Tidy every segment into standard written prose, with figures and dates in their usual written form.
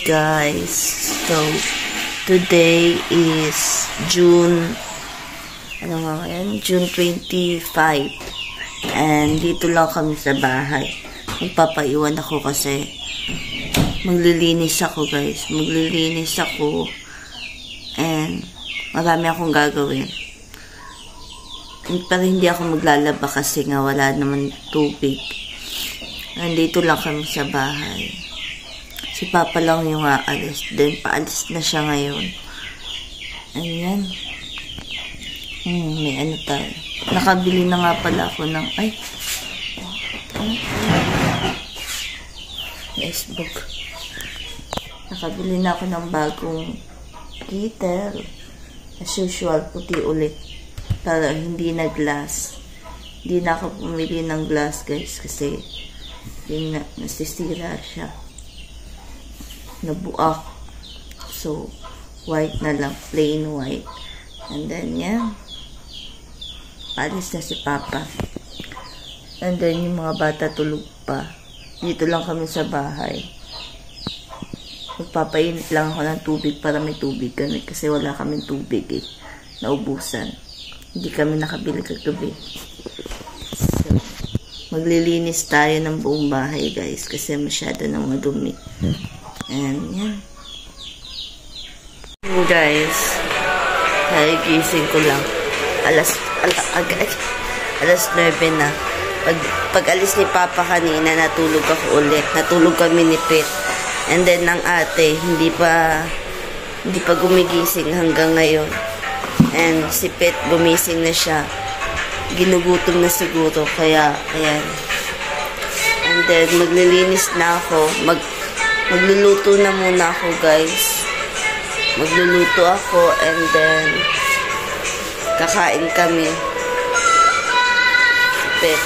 guys, so today is June June 25 and dito lang kami sa bahay. Magpapaiwan ako kasi maglilinis ako guys, and marami akong gagawin. Pero hindi ako maglalaba kasi nga wala naman tubig. Nandito lang kami sa bahay. Si Papa lang yung aalis. Then, paalis na siya ngayon. Ayan. May ano tayo. Nakabili na nga pala ako ng... Facebook. Nakabili na ako ng bagong heater. As usual, puti ulit. Pero hindi na glass. Hindi na ako pumili ng glass, guys. Kasi, nasisira siya. Nabuak. So, white na lang. Plain white. And then, yeah. Palis na si Papa. And then, yung mga bata tulog pa. Dito lang kami sa bahay. Magpapainit lang ako ng tubig para may tubig kami. Kasi wala kaming tubig eh. Naubusan. Hindi kami nakabili kagabi. So, maglilinis tayo ng buong bahay, guys. Kasi masyado nang madumi. And, yan. Guys, gising ko lang. Alas 9 na. Pag alis ni Papa kanina, natulog ako ulit. Natulog kami ni Pet. And then, ng ate, hindi pa gumigising hanggang ngayon. And si Pet, gumising na siya. Ginugutom na siguro. Kaya, ayan. And then, maglilinis na ako. Magluluto na muna ako, guys. Magluluto ako and then kakain kami. Pet.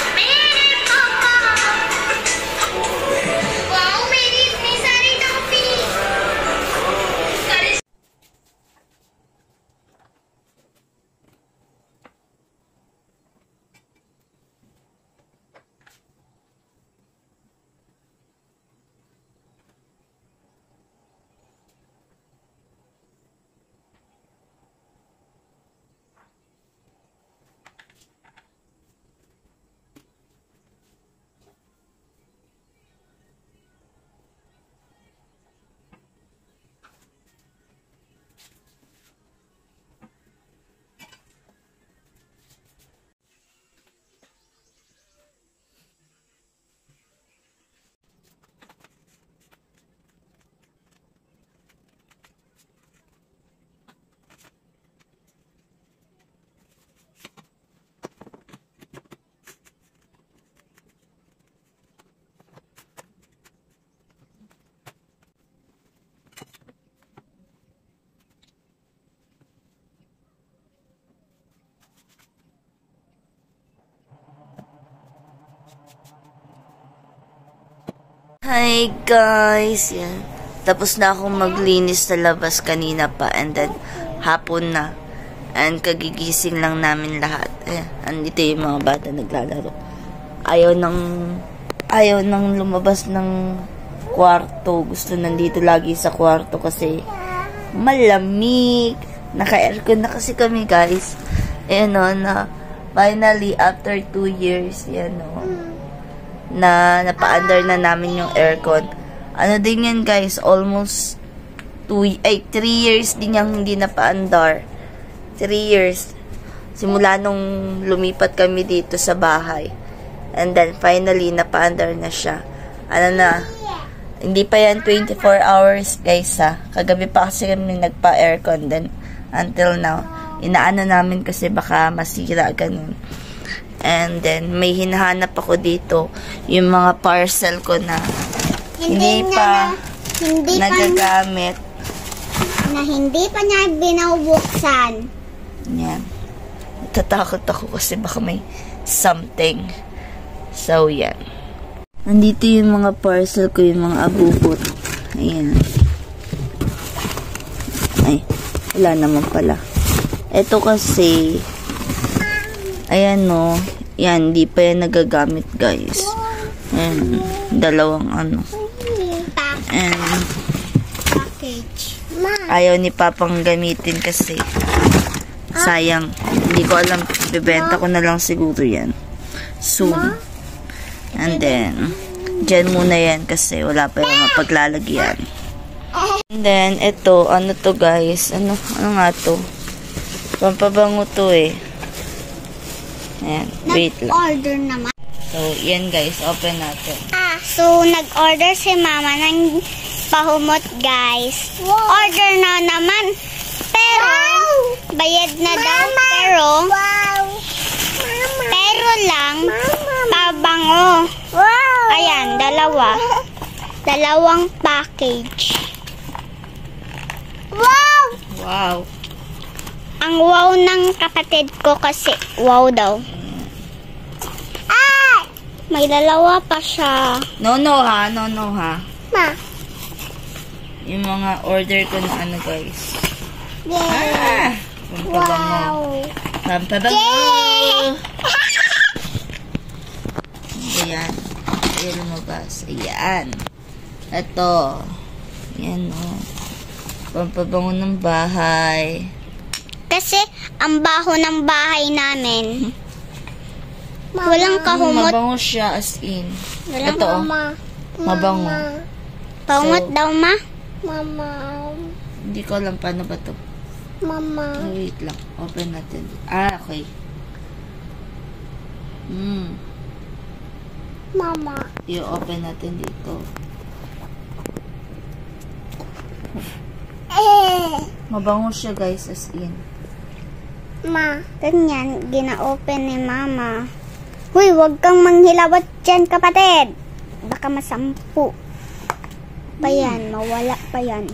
Hi guys, yan. Tapos na akong maglinis sa labas kanina pa and then hapon na. And kagigising lang namin lahat. Ayan, andito yung mga bata naglalaro. Ayaw nang lumabas ng kwarto. Gusto nandito lagi sa kwarto kasi malamig. Naka-aircon na kasi kami guys. Ayan o, na finally after 2 years, yan o. Na napa-under na namin yung aircon. Ano din yan guys, almost 3 years din yung hindi napa-under. 3 years. Simula nung lumipat kami dito sa bahay. And then finally napa-under na siya. Ano na, hindi pa yan 24 hours guys ha. Kagabi pa kasi kami nagpa-aircon. Then until now, inaano namin kasi baka masira ganun. And then, may hinahanap ako dito, yung mga parcel ko na hindi pa nagagamit. Hindi pa niya binubuksan. Yan. Natatakot ako kasi baka may something. So, yan. Nandito yung mga parcel ko, yung mga abubot. Ayan. Ay, wala naman pala. Ito kasi... Ayan no, yan, di pa yan nagagamit guys. Ayan, dalawang ano. And ayaw ni Papang gamitin kasi sayang. Hindi ko alam. Bibenta ko na lang siguro yan soon. And then, dyan muna yan kasi wala pa yung mapaglalagyan. And then, ito, ano to guys? Ano nga to? Pampabango to eh. Ayan, wait lang. Nag-order naman. So, yan guys, open natin. So, nag-order si Mama ng pahumot, guys. Order na naman. Pero, bayad na daw. Pero lang, pabango. Ayan, dalawang package. Wow! Ang wow ng kapatid ko kasi wow daw. May dalawa pa siya. No ha. Ma. Yung mga order ko na ano guys. Yay. Pampabango. Pampabango. Ayan. Ayan lumabas. Ayan. Ito. Ayan o. Pampabango ng bahay. Kasi ang baho ng bahay namin. Walang kahumot. Mabango siya as in. Walang ito mabango. Pahumot daw, ma? Hindi ko alam paano ba to. Wait lang. Open natin. Okay. I-open natin dito. Mabango siya guys as in. Ma, ganyan. Gina-open ni Mama. Huy, wag kang manghilawat dyan, kapatid. Baka masampu. Pa yan, mawala pa yan.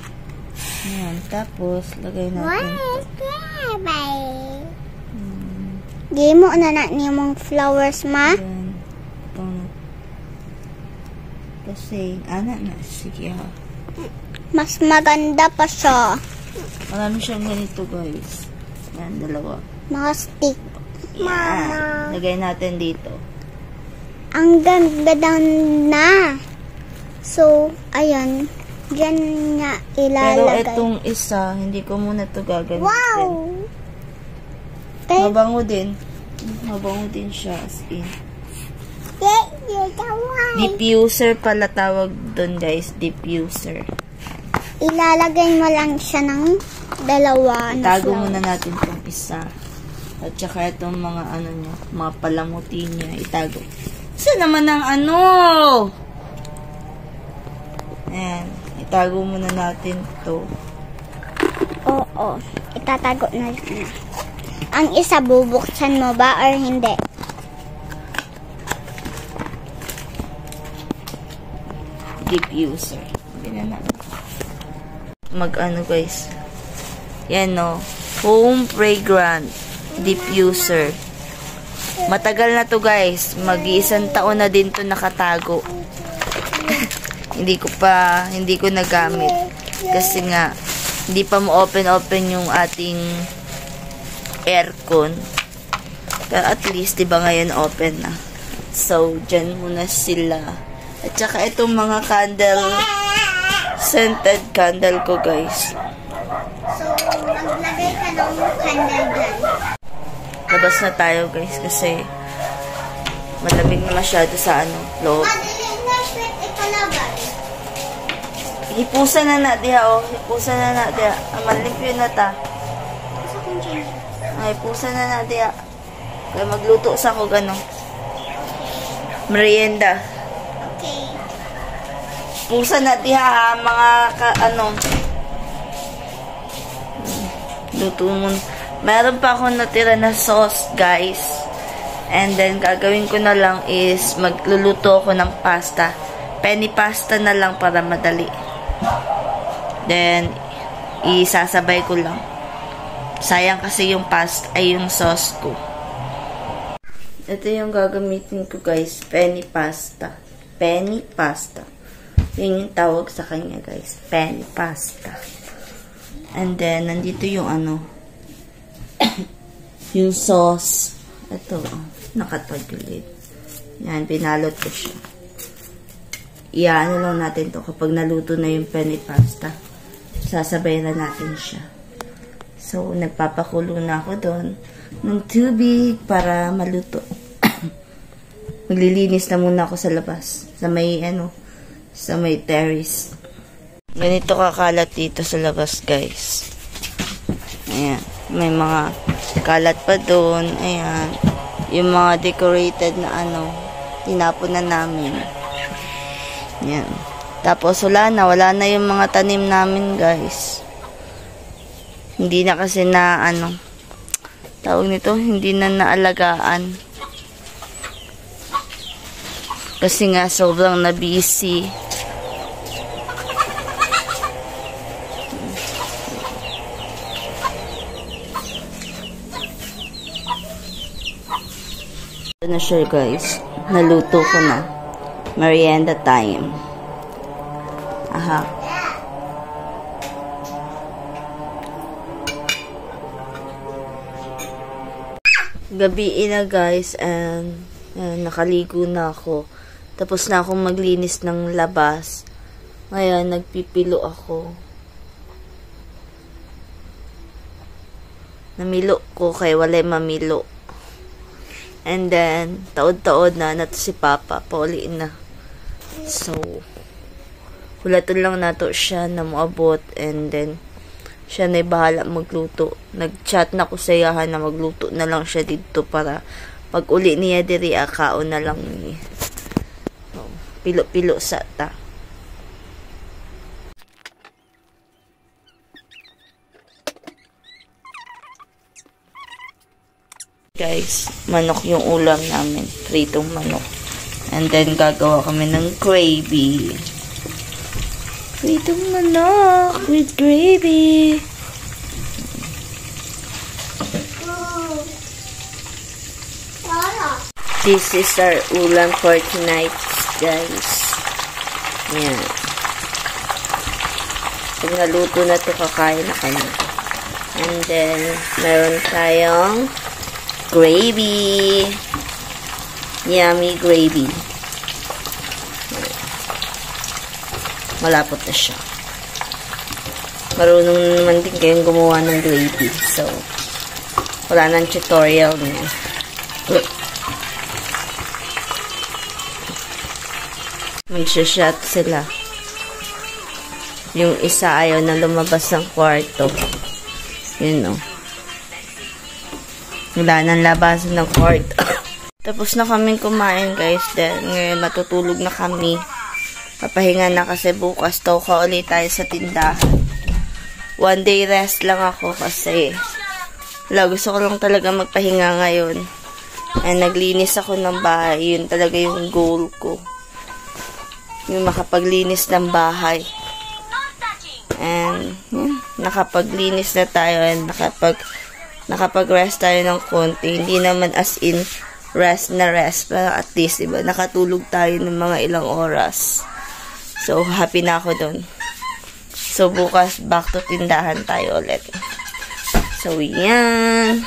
Ayan, tapos, lagay natin. Gimo na niyo mong flowers, ma? Ayan. Kasi, anak na. Sige ha. Mas maganda pa siya. Marami siyang ganito guys. Ayan, dalawa. Mga stick. Ayan. Lagay natin dito. Ang ganda daw na. So, ayan. Diyan nga Pero ilalagay. itong isa, hindi ko muna ito gagamitin. Wow! Mabango din. Mabango din siya as in. Diffuser pala tawag doon guys. Diffuser. Ilalagay mo lang siya ng dalawa. Itago muna natin itong isa. At saka itong mga ano niya, mga palamuti niya, itago. Saan naman ang ano? Ayan. Itago muna natin to. Oo. Itatago na lang. Ang isa, bubuksan mo ba or hindi? Diffuser. Mag-ano guys. Yan no. Home Fragrant Diffuser. Matagal na to guys. Mag-1 taon na din to nakatago. hindi ko nagamit. Kasi nga, hindi pa mo open yung ating aircon. Pero at least, diba ngayon open na. So, dyan muna sila. At saka itong mga candle, scented candle ko guys. So, maglagay ka ng candle dyan. Labas na tayo guys kasi malamig na masyado sa loob. Hipusan na na diha hipusan na na diha. Malimpyo na ta. Hipusan na na diha. Kaya magluto sa ko gano. Merienda. Okay. Hipusan na diha mga luto mo. Meron pa akong natira na sauce, guys. And then, gagawin ko na lang is magluluto ako ng pasta. Penny pasta na lang para madali. Then, isasabay ko lang. Sayang kasi yung yung sauce ko. Ito yung gagamitin ko, guys. Penny pasta. Penny pasta. Yun yung tawag sa kanya, guys. Penny pasta. And then, nandito yung yung sauce. Ito, nakatagilid. Yan, pinalot ko siya. Iyaano lang natin to kapag naluto na yung penny pasta. sasabay na natin siya. So, nagpapakulo na ako doon ng tubig para maluto. Maglilinis na muna ako sa labas. Sa may terrace. Ganito kakalat dito sa labas, guys. Ayan. May mga kalat pa doon. Ayan. Yung mga decorated na tinapon na namin. Ayan. Tapos wala na yung mga tanim namin, guys. Hindi na kasi na tawag nito, hindi na naalagaan. Kasi nga sobrang na busy. Ito na siya, guys. Naluto ko na. Merienda time. Aha. Gabi na, guys, and nakaligo na ako. Tapos na akong maglinis ng labas. Ngayon, nagpipilo ako. Namilo ko kay walay mamilo. And then, taod-taod na nato si Papa. Pauli na. So, hulaton lang nato siya na moabot. And then, siya na'y bahala magluto. Nag-chat na ko sa iyahan na magluto na lang siya dito para pag uli niya diri kaon na lang ni. So, pilo-pilo sa ta. Guys, manok yung ulam namin. Pritong manok. And then, gagawa kami ng gravy. Pritong manok with gravy. This is our ulam for tonight, guys. Yan. Pag naluto na ito, kakain na kami. And then, meron tayong gravy. Yummy gravy. Malapot na siya. Marunong naman din kayong gumawa ng gravy. So, wala nang tutorial niya. Magsha-shot sila. Yung isa ayaw na lumabas ng kwarto. Yun, no. Wala nang labasan ng kwarto. Tapos na kaming kumain, guys. Then, ngayon matutulog na kami. Papahinga na kasi bukas daw ka ulit tayo sa tindahan. One day rest lang ako kasi gusto ko lang talaga magpahinga ngayon. And naglinis ako ng bahay. Yun talaga yung goal ko. Yung makapaglinis ng bahay. And nakapaglinis na tayo and nakapag-rest tayo ng konti. Hindi naman as in rest na rest. Pero at least, diba, nakatulog tayo ng mga ilang oras. So, happy na ako dun. So, bukas, back to tindahan tayo ulit. So, yan.